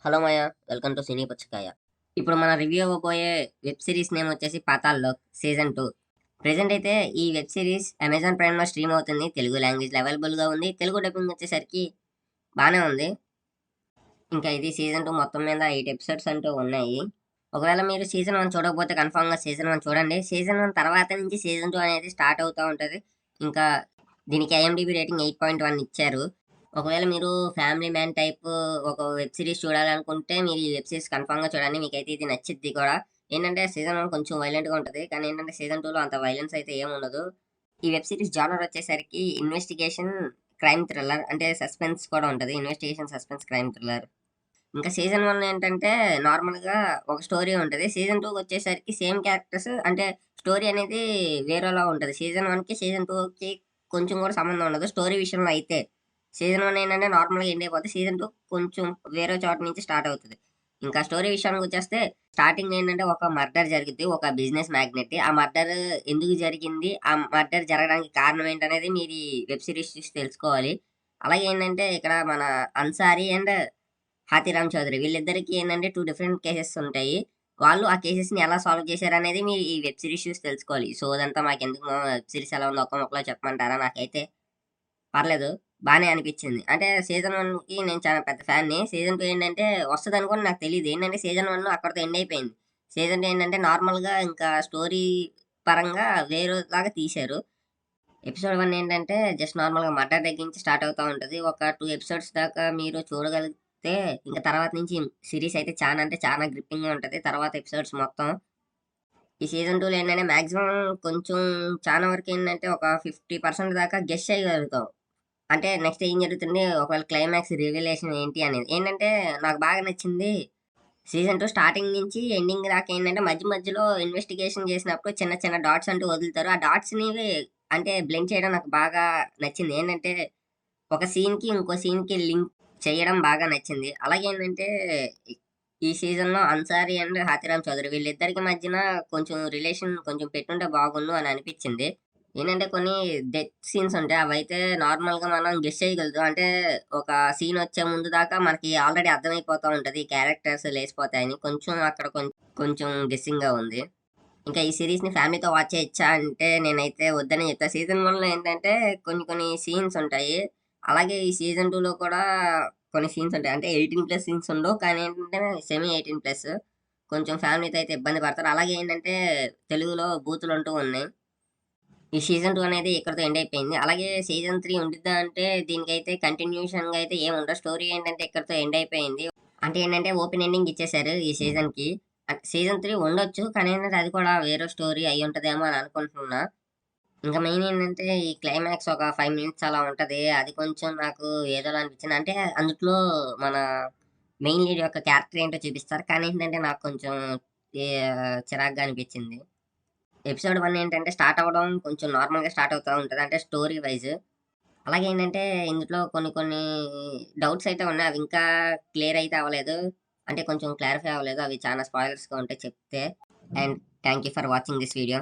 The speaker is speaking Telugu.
Hello Maya, welcome to cine Puchakaya. ఇప్పుడు మన రివ్యూ అవ్వబోయే వెబ్ సిరీస్ నేమ్ వచ్చేసి పాతాళ్ లోక్ సీజన్ 2. ప్రెజెంట్ అయితే ఈ వెబ్ సిరీస్ అమెజాన్ ప్రైమ్లో స్ట్రీమ్ అవుతుంది. తెలుగు లాంగ్వేజ్లో అవైలబుల్గా ఉంది. తెలుగు డబ్బింగ్ వచ్చేసరికి బాగానే ఉంది. ఇంకా ఇది సీజన్ 2 మొత్తం మీద 8 ఎపిసోడ్స్ అంటూ ఉన్నాయి. ఒకవేళ మీరు సీజన్ 1 చూడకపోతే కన్ఫామ్గా సీజన్ 1 చూడండి. సీజన్ 1 తర్వాత నుంచి సీజన్ 2 అనేది స్టార్ట్ అవుతూ ఉంటుంది. ఇంకా దీనికి ఐఎండిబి రేటింగ్ 8.1 ఇచ్చారు. ఒకవేళ మీరు ఫ్యామిలీ మ్యాన్ టైప్ ఒక వెబ్ సిరీస్ చూడాలనుకుంటే మీరు ఈ వెబ్ సిరీస్ కన్ఫామ్గా చూడండి. మీకైతే ఇది నచ్చిద్ది కూడా. ఏంటంటే సీజన్ 1 కొంచెం వైలెంట్గా ఉంటుంది, కానీ ఏంటంటే సీజన్ 2లో అంత వైలెన్స్ అయితే ఏమి ఉండదు. ఈ వెబ్ సిరీస్ జానర్ వచ్చేసరికి ఇన్వెస్టిగేషన్ క్రైమ్ థ్రిల్లర్, అంటే సస్పెన్స్ కూడా ఉంటుంది. Investigation suspense crime thriller. ఇంకా సీజన్ 1 ఏంటంటే నార్మల్గా ఒక స్టోరీ ఉంటుంది. సీజన్ 2 వచ్చేసరికి సేమ్ క్యారెక్టర్స్, అంటే స్టోరీ అనేది వేరేలా ఉంటుంది. సీజన్ 1కి సీజన్ 2కి కొంచెం కూడా సంబంధం ఉండదు స్టోరీ విషయంలో అయితే. సీజన్ 1 ఏంటంటే నార్మల్గా ఎండ్ అయిపోతుంది. సీజన్ 2 కొంచెం వేరే చోట నుంచి స్టార్ట్ అవుతుంది. ఇంకా స్టోరీ విషయానికి వచ్చేస్తే స్టార్టింగ్ ఏంటంటే ఒక మర్డర్ జరిగింది ఒక బిజినెస్ మ్యాగ్నెట్. ఆ మర్డర్ ఎందుకు జరిగింది, ఆ మర్డర్ జరగడానికి కారణం ఏంటనేది మీరు ఈ వెబ్ సిరీస్ చూసి తెలుసుకోవాలి. అలాగే ఏంటంటే ఇక్కడ మన అన్సారీ అండ్ హాతిరామ్ చౌదరి వీళ్ళిద్దరికి ఏంటంటే 2 డిఫరెంట్ కేసెస్ ఉంటాయి. వాళ్ళు ఆ కేసెస్‌ని ఎలా సాల్వ్ చేశారనేది మీరు ఈ వెబ్ సిరీస్ చూసి తెలుసుకోవాలి. సో, అదంతా మాకెందుకు మామ, వెబ్ సిరీస్ ఎలా ఉందో ఒక్క ముక్కలో చెప్పమంటారా? నాకైతే పర్లేదు, బానే అనిపిచ్చింది. అంటే సీజన్ 1కి నేను చాలా పెద్ద ఫ్యాన్‌ని. సీజన్ 2 ఏంటంటే వస్తదనుకోని నాకు తెలీదు. ఏంటంటే సీజన్ 1 అక్కడితో ఎండ్ అయిపోయింది. సీజన్ 2 ఏంటంటే నార్మల్‌గా ఇంకా స్టోరీ పరంగా వేరేలాగా తీశారు. ఎపిసోడ్ 1 ఏంటంటే జస్ట్ నార్మల్‌గా మర్డర్ దగ్గర నుంచి స్టార్ట్ అవుతా ఉంటది. ఒక 2 ఎపిసోడ్స్ దాకా మీరు చూడగలిగితే ఇంక తర్వాత నుంచి సీరీస్ అయితే చానా అంటే చానా గ్రిప్పింగ్‌గా ఉంటది. తర్వాత ఎపిసోడ్స్ మొత్తం. ఈ సీజన్ 2లో ఏంటంటే మాక్సిమం కొంచెం చానా వరకేంటంటే ఒక 50% దాకా గెస్ చేయగలుగుతాం. అంటే నెక్స్ట్ ఏం జరుగుతుంది, ఒకవేళ క్లైమాక్స్ రివీలేషన్ ఏంటి అనేది. ఏంటంటే నాకు బాగా నచ్చింది సీజన్ 2 స్టార్టింగ్ నుంచి ఎండింగ్ దాకా ఏంటంటే మధ్య మధ్యలో ఇన్వెస్టిగేషన్ చేసినప్పుడు చిన్న చిన్న డాట్స్ అంటూ వదులుతారు. ఆ డాట్స్‌ని అంటే బ్లెండ్ చేయడం నాకు బాగా నచ్చింది. ఏంటంటే ఒక సీన్‌కి ఇంకో సీన్‌కి లింక్ చేయడం బాగా నచ్చింది. అలాగే ఏంటంటే ఈ ఈ సీజన్‌లో అన్సారీ అండ్ హాతిరామ్ చౌదరి వీళ్ళిద్దరికి మధ్యన కొంచెం రిలేషన్ కొంచెం పెట్టుంటే బాగున్ను అని అనిపించింది. ఏంటంటే కొన్ని డెత్ సీన్స్ ఉంటాయి. అవైతే నార్మల్‌గా మనం గెస్ చేయగలుగుతాం. అంటే ఒక సీన్ వచ్చే ముందు దాకా మనకి ఆల్రెడీ అర్థమైపోతా ఉంటది. ఈ క్యారెక్టర్స్ లేసిపోతాయని. కొంచెం అక్కడ కొంచెం గెస్సింగ్‌గా ఉంది. ఇంకా ఈ సీరీస్‌ని ఫ్యామిలీతో వాచ్ చేయొచ్చా అంటే నేనైతే వద్దనే చెప్తా. సీజన్ 1లో ఏంటంటే కొన్ని కొన్ని సీన్స్ ఉంటాయి. అలాగే ఈ సీజన్ 2లో కూడా కొన్ని సీన్స్ ఉంటాయి. అంటే 18+ సీన్స్ ఉండవు. కానీ ఏంటంటే సెమీ 18+. కొంచెం ఫ్యామిలీతో అయితే ఇబ్బంది పడతారు. అలాగే ఏంటంటే తెలుగులో బూతులుంటూ ఉన్నాయి. ఈ సీజన్ 2 అనేది ఇక్కడితో ఎండ్ అయిపోయింది. అలాగే సీజన్ 3 ఉండిద్దా అంటే దీనికైతే కంటిన్యూషన్‌గా అయితే ఏముండదు. స్టోరీ ఏంటంటే ఇక్కడితో ఎండ్ అయిపోయింది. అంటే ఏంటంటే ఓపెన్ ఎండింగ్ ఇచ్చేసారు ఈ సీజన్‌కి. సీజన్ 3 ఉండొచ్చు. కానీ ఏంటంటే అది కూడా వేరే స్టోరీ అయ్యుంటదేమో అని అనుకుంటున్నా. ఇంకా మెయిన్ ఏంటంటే ఈ క్లైమాక్స్ ఒక 5 మినిట్స్ అలా ఉంటది. అది కొంచెం నాకు ఏదోలా అనిపించింది. అంటే అందుట్లో మన మెయిన్ లీడ్ యొక్క క్యారెక్టర్ ఏంటో చూపిస్తారు. కానీ ఏంటంటే నాకు కొంచెం ఏ చిరాకుగా అనిపించింది. ఎపిసోడ్ 1 ఏంటంటే స్టార్ట్ అవ్వడం కొంచెం నార్మల్‌గా స్టార్ట్ అవుతా ఉంటది. అంటే స్టోరీ వైస్. అలాగే ఏంటంటే ఇందులో కొన్ని కొన్ని డౌట్స్ అయితే ఉన్నాయి. అవి ఇంకా క్లియర్ అయితే అవ్వలేదు. అంటే కొంచెం క్లారిఫై అవ్వలేదు. అవి చాలా స్పాయిలర్స్‌గా ఉంటాయి చెప్తే. And thank you for watching this video.